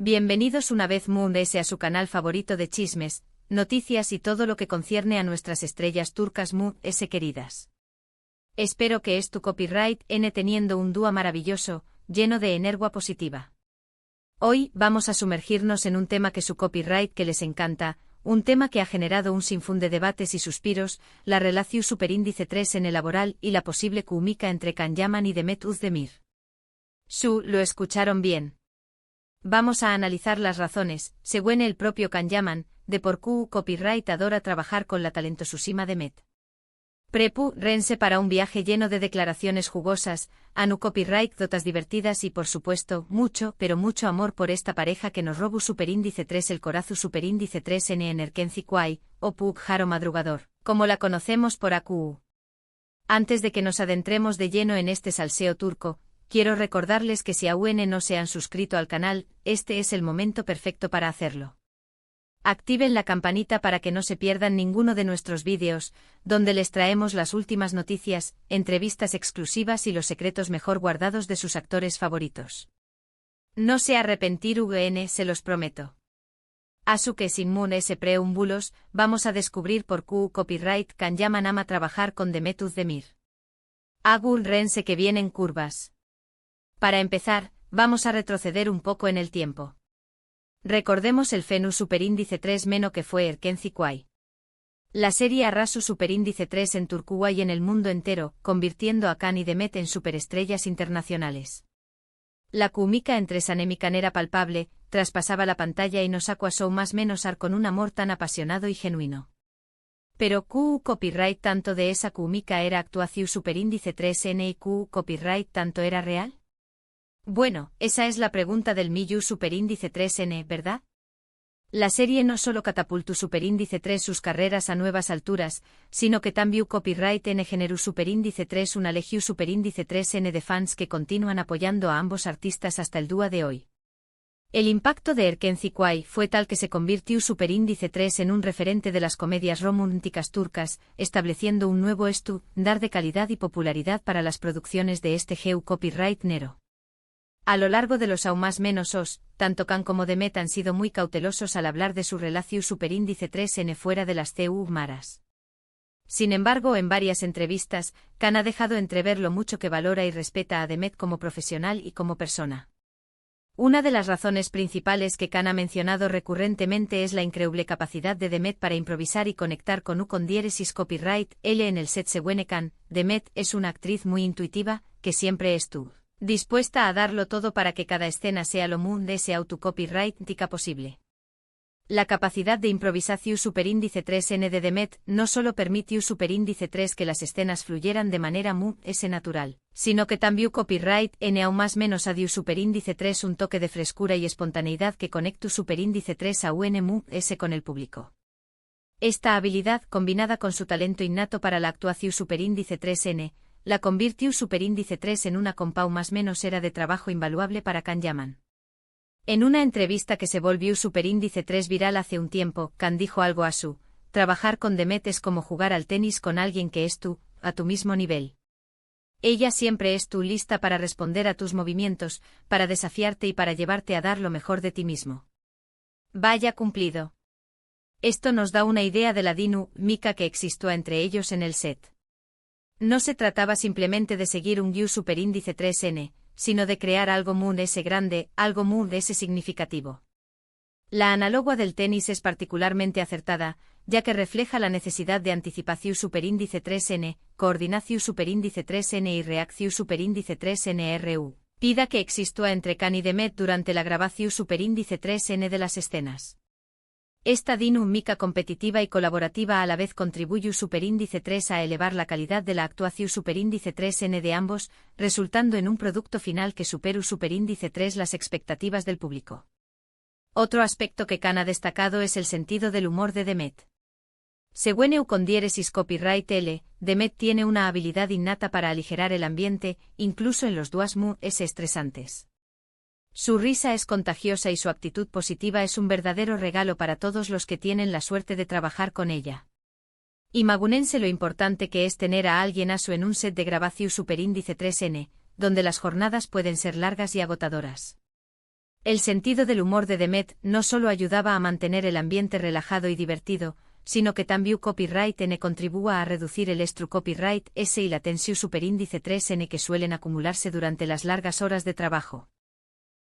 Bienvenidos una vez más a su canal favorito de chismes, noticias y todo lo que concierne a nuestras estrellas turcas queridas. Espero que tu copyright teniendo un dúo maravilloso, lleno de energía positiva. Hoy vamos a sumergirnos en un tema que su copyright que les encanta, un tema que ha generado un sinfín de debates y suspiros, la relación superíndice 3 en el laboral y la posible química entre Can Yaman y Demet Özdemir. Lo escucharon bien. Vamos a analizar las razones, según el propio Can Yaman, de por qué copyright adora trabajar con la talentosísima Demet. Prepárense para un viaje lleno de declaraciones jugosas, anu copyright dotas divertidas y por supuesto, mucho, pero mucho amor por esta pareja que nos robó superíndice 3 el corazu superíndice 3 en Enerkenzi Kwai, o Puk Haro Madrugador, como la conocemos por AQU. Antes de que nos adentremos de lleno en este salseo turco, quiero recordarles que si aún no se han suscrito al canal, este es el momento perfecto para hacerlo. Activen la campanita para que no se pierdan ninguno de nuestros vídeos, donde les traemos las últimas noticias, entrevistas exclusivas y los secretos mejor guardados de sus actores favoritos. No se arrepentirán, se los prometo. Así que sin más preámbulos, vamos a descubrir por qué copyright Can Yaman ama trabajar con Demet Özdemir. Rense que vienen curvas. Para empezar, vamos a retroceder un poco en el tiempo. Recordemos el fenus superíndice 3 meno que fue Erkenci Kwai. La serie arrasó superíndice 3 en Turquía y en el mundo entero, convirtiendo a Can y Demet en superestrellas internacionales. La química entre Sanemican era palpable, traspasaba la pantalla y nos acuasó más menos con un amor tan apasionado y genuino. Pero copyright tanto de esa química era actuación superíndice 3N y copyright tanto era real? Bueno, esa es la pregunta del Miyu superíndice 3N, ¿verdad? La serie no solo catapultó superíndice 3 sus carreras a nuevas alturas, sino que también copyright N generó superíndice 3 una legión superíndice 3N de fans que continúan apoyando a ambos artistas hasta el día de hoy. El impacto de Erkenci Kwai fue tal que se convirtió superíndice 3 en un referente de las comedias románticas turcas, estableciendo un nuevo estándar de calidad y popularidad para las producciones de este copyright nero. A lo largo de los aún más menos tanto Can como Demet han sido muy cautelosos al hablar de su relación superíndice 3N fuera de las maras. Sin embargo, en varias entrevistas, Can ha dejado entrever lo mucho que valora y respeta a Demet como profesional y como persona. Una de las razones principales que Can ha mencionado recurrentemente es la increíble capacidad de Demet para improvisar y conectar con diéresis copyright. En el set según Can, Demet es una actriz muy intuitiva, que siempre estuvo dispuesta a darlo todo para que cada escena sea lo más de ese auto-copyright posible. La capacidad de improvisación superíndice 3N de Demet no solo permitió superíndice 3 que las escenas fluyeran de manera muy natural, sino que también copyright N aún más menos adiu superíndice 3 un toque de frescura y espontaneidad que conectó superíndice 3 a con el público. Esta habilidad, combinada con su talento innato para la actuación superíndice 3N, la convirtió superíndice 3 en una compau más menos era de trabajo invaluable para Can Yaman. En una entrevista que se volvió superíndice 3 viral hace un tiempo, Can dijo algo así: trabajar con Demet es como jugar al tenis con alguien que es a tu mismo nivel. Ella siempre es lista para responder a tus movimientos, para desafiarte y para llevarte a dar lo mejor de ti mismo. Vaya cumplido. Esto nos da una idea de la dinámica que existió entre ellos en el set. No se trataba simplemente de seguir un superíndice 3N, sino de crear algo muy grande, algo muy significativo. La analogía del tenis es particularmente acertada, ya que refleja la necesidad de anticipación superíndice 3N, coordinación superíndice 3N y reacción superíndice 3N pida que existió entre Can y Demet durante la grabación superíndice 3N de las escenas. Esta dinámica competitiva y colaborativa a la vez contribuye superíndice 3 a elevar la calidad de la actuación superíndice 3N de ambos, resultando en un producto final que supera superíndice 3 las expectativas del público. Otro aspecto que Can ha destacado es el sentido del humor de Demet. Según con diéresis copyright Demet tiene una habilidad innata para aligerar el ambiente, incluso en los días muy estresantes. Su risa es contagiosa y su actitud positiva es un verdadero regalo para todos los que tienen la suerte de trabajar con ella. Imagínense lo importante que es tener a alguien en un set de grabación superíndice 3N, donde las jornadas pueden ser largas y agotadoras. El sentido del humor de Demet no solo ayudaba a mantener el ambiente relajado y divertido, sino que también copyright N contribúa a reducir el estru copyright S y la tensión superíndice 3N que suelen acumularse durante las largas horas de trabajo.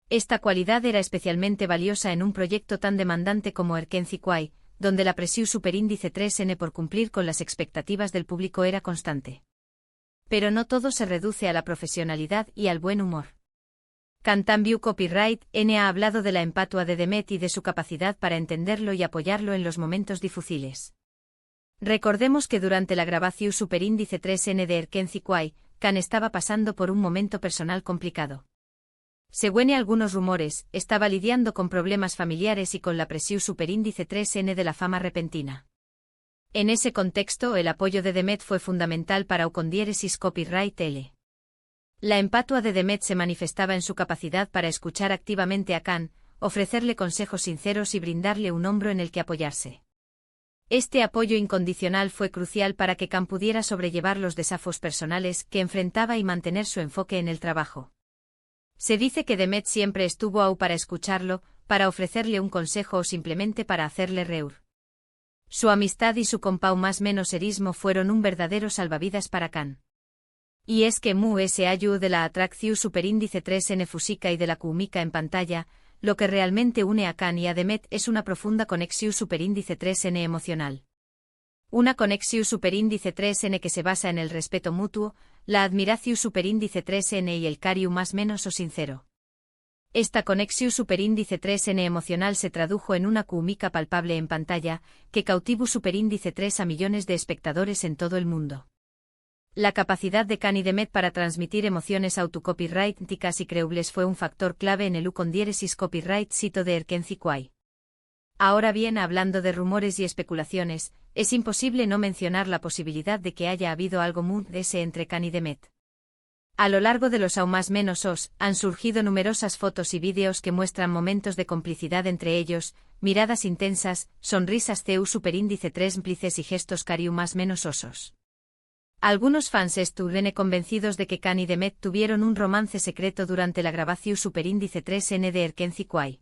Esta cualidad era especialmente valiosa en un proyecto tan demandante como Erkenci Kwai, donde la presión superíndice 3N por cumplir con las expectativas del público era constante. Pero no todo se reduce a la profesionalidad y al buen humor. Cantambiu Copyright N ha hablado de la empatua de Demet y de su capacidad para entenderlo y apoyarlo en los momentos difíciles. Recordemos que durante la grabación superíndice 3N de Erkenci Kwai, Can estaba pasando por un momento personal complicado. Según algunos rumores, estaba lidiando con problemas familiares y con la presión superíndice 3N de la fama repentina. En ese contexto, el apoyo de Demet fue fundamental para Ucondiéresis Copyright L. La empatua de Demet se manifestaba en su capacidad para escuchar activamente a Can, ofrecerle consejos sinceros y brindarle un hombro en el que apoyarse. Este apoyo incondicional fue crucial para que Can pudiera sobrellevar los desafíos personales que enfrentaba y mantener su enfoque en el trabajo. Se dice que Demet siempre estuvo ahí para escucharlo, para ofrecerle un consejo o simplemente para hacerle reír. Su amistad y su compau más menos erismo fueron un verdadero salvavidas para Can. Y es que Mu se ayudó de la atracción superíndice 3N fúsica y de la química en pantalla, lo que realmente une a Can y a Demet es una profunda conexión superíndice 3N emocional. Una conexión superíndice 3N que se basa en el respeto mutuo, la admiración superíndice 3N y el cariu más menos o sincero. Esta conexión superíndice 3N emocional se tradujo en una química palpable en pantalla, que cautivó superíndice 3 a millones de espectadores en todo el mundo. La capacidad de Can y Demet para transmitir emociones autocopyrighticas y creíbles fue un factor clave en el Ucondiéresis Copyright Sito de Erkenci Kwai. Ahora bien, hablando de rumores y especulaciones, es imposible no mencionar la posibilidad de que haya habido algo muy ese entre Can y Demet. A lo largo de los aún más menos os, han surgido numerosas fotos y vídeos que muestran momentos de complicidad entre ellos, miradas intensas, sonrisas CU superíndice 3 cómplices y gestos cariu más menos osos. Algunos fans estuvieron convencidos de que Can y Demet tuvieron un romance secreto durante la grabación superíndice 3N de Erkenci Kwai.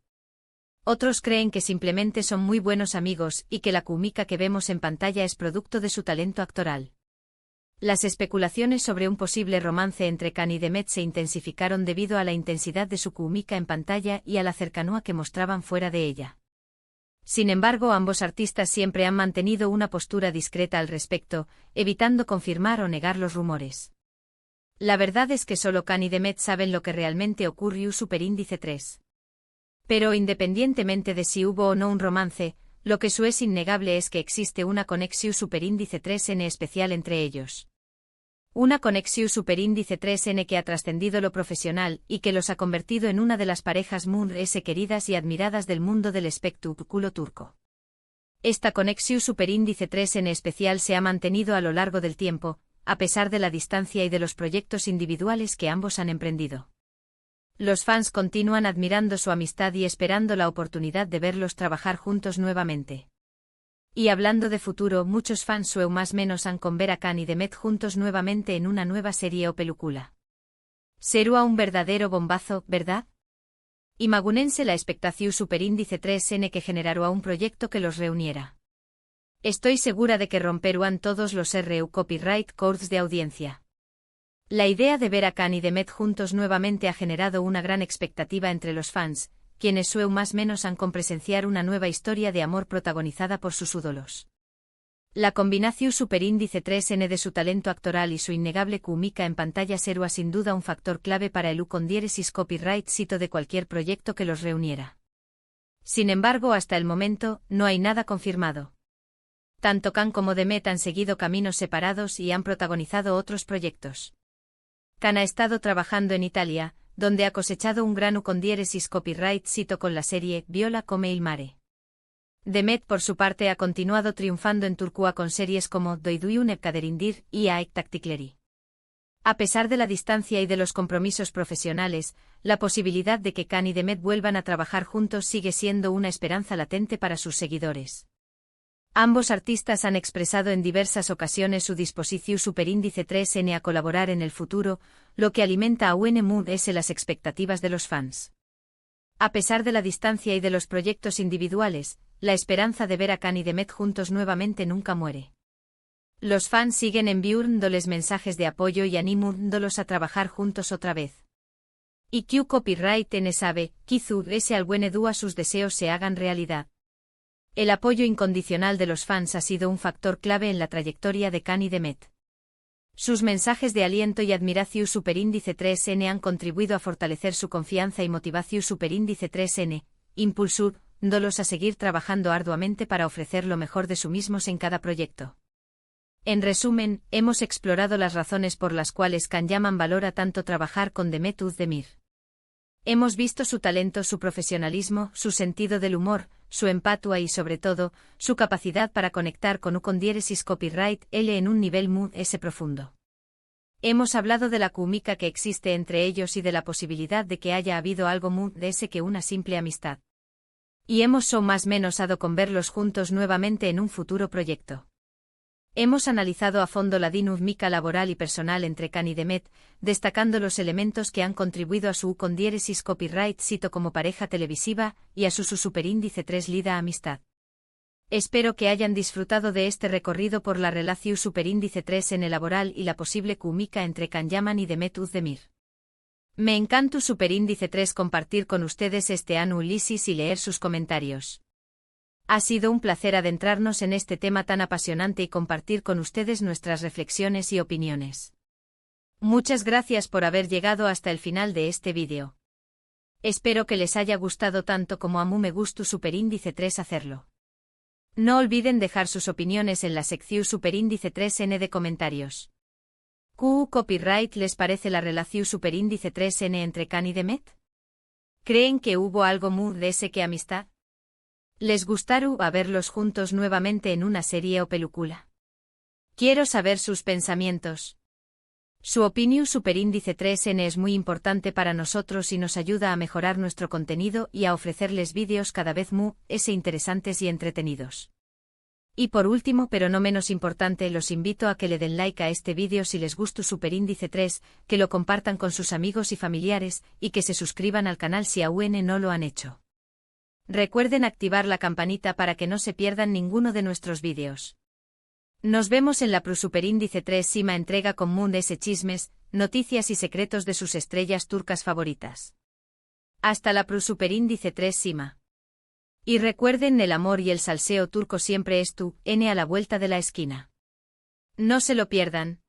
Otros creen que simplemente son muy buenos amigos y que la química que vemos en pantalla es producto de su talento actoral. Las especulaciones sobre un posible romance entre Can y Demet se intensificaron debido a la intensidad de su química en pantalla y a la cercanía que mostraban fuera de ella. Sin embargo, ambos artistas siempre han mantenido una postura discreta al respecto, evitando confirmar o negar los rumores. La verdad es que solo Can y Demet saben lo que realmente ocurrió superíndice 3. Pero independientemente de si hubo o no un romance, lo que es innegable es que existe una conexión superíndice 3N especial entre ellos. Una conexión superíndice 3N que ha trascendido lo profesional y que los ha convertido en una de las parejas muy queridas y admiradas del mundo del espectáculo turco. Esta conexión superíndice 3N especial se ha mantenido a lo largo del tiempo, a pesar de la distancia y de los proyectos individuales que ambos han emprendido. Los fans continúan admirando su amistad y esperando la oportunidad de verlos trabajar juntos nuevamente. Y hablando de futuro, muchos fans sueu más menos han con ver a Can y Demet juntos nuevamente en una nueva serie o película. Será un verdadero bombazo, ¿verdad? Imagunense la expectación superíndice 3N que generará un proyecto que los reuniera. Estoy segura de que romperán todos los RU copyright codes de audiencia. La idea de ver a Can y Demet juntos nuevamente ha generado una gran expectativa entre los fans, quienes sueu más menos han con presenciar una nueva historia de amor protagonizada por sus ídolos. La combinación superíndice 3N de su talento actoral y su innegable química en pantalla será sin duda un factor clave para el Ucondiéresis Copyright Sito de cualquier proyecto que los reuniera. Sin embargo, hasta el momento, no hay nada confirmado. Tanto Can como Demet han seguido caminos separados y han protagonizado otros proyectos. Can ha estado trabajando en Italia, donde ha cosechado un gran Ucondiéresis Copyright Sito con la serie Viola come il mare. Demet por su parte ha continuado triunfando en Turquía con series como Doyduyun Epkaderindir y Aek Taktikleri. A pesar de la distancia y de los compromisos profesionales, la posibilidad de que Can y Demet vuelvan a trabajar juntos sigue siendo una esperanza latente para sus seguidores. Ambos artistas han expresado en diversas ocasiones su disposición superíndice 3N a colaborar en el futuro, lo que alimenta a UNMUD las expectativas de los fans. A pesar de la distancia y de los proyectos individuales, la esperanza de ver a Khan y Demet juntos nuevamente nunca muere. Los fans siguen enviándoles mensajes de apoyo y animándolos a trabajar juntos otra vez. Y Q Copyright N sabe, Kizu ese al buen edu a sus deseos se hagan realidad. El apoyo incondicional de los fans ha sido un factor clave en la trayectoria de Khan y Demet. Sus mensajes de aliento y admiración superíndice 3N han contribuido a fortalecer su confianza y motivación superíndice 3N, impulsándolos a seguir trabajando arduamente para ofrecer lo mejor de sí mismos en cada proyecto. En resumen, hemos explorado las razones por las cuales Khan Yaman valora tanto trabajar con Demet Özdemir. Hemos visto su talento, su profesionalismo, su sentido del humor, su empatía y sobre todo, su capacidad para conectar con copyright L en un nivel muy profundo. Hemos hablado de la química que existe entre ellos y de la posibilidad de que haya habido algo muy que una simple amistad. Y hemos más menos con verlos juntos nuevamente en un futuro proyecto. Hemos analizado a fondo la dinámica laboral y personal entre Khan y Demet, destacando los elementos que han contribuido a su copyright sito como pareja televisiva y a su superíndice 3 lida amistad. Espero que hayan disfrutado de este recorrido por la relación superíndice 3 en el laboral y la posible química entre Khan Yaman y Demet Özdemir. Me encanta superíndice 3 compartir con ustedes este análisis y leer sus comentarios. Ha sido un placer adentrarnos en este tema tan apasionante y compartir con ustedes nuestras reflexiones y opiniones. Muchas gracias por haber llegado hasta el final de este vídeo. Espero que les haya gustado tanto como a mí me gustó superíndice 3 hacerlo. No olviden dejar sus opiniones en la sección superíndice 3N de comentarios. ¿Qué copyright les parece la relación superíndice 3N entre Khan y Demet? ¿Creen que hubo algo muy de ese que amistad? ¿Les gustaría verlos juntos nuevamente en una serie o película? Quiero saber sus pensamientos. Su opinión superíndice 3N es muy importante para nosotros y nos ayuda a mejorar nuestro contenido y a ofrecerles vídeos cada vez más interesantes y entretenidos. Y por último, pero no menos importante, los invito a que le den like a este vídeo si les gustó superíndice 3, que lo compartan con sus amigos y familiares, y que se suscriban al canal si aún no lo han hecho. Recuerden activar la campanita para que no se pierdan ninguno de nuestros vídeos. Nos vemos en la superíndice 3 Sima entrega con chismes, noticias y secretos de sus estrellas turcas favoritas. Hasta la superíndice 3 Sima. Y recuerden, el amor y el salseo turco siempre es a la vuelta de la esquina. No se lo pierdan.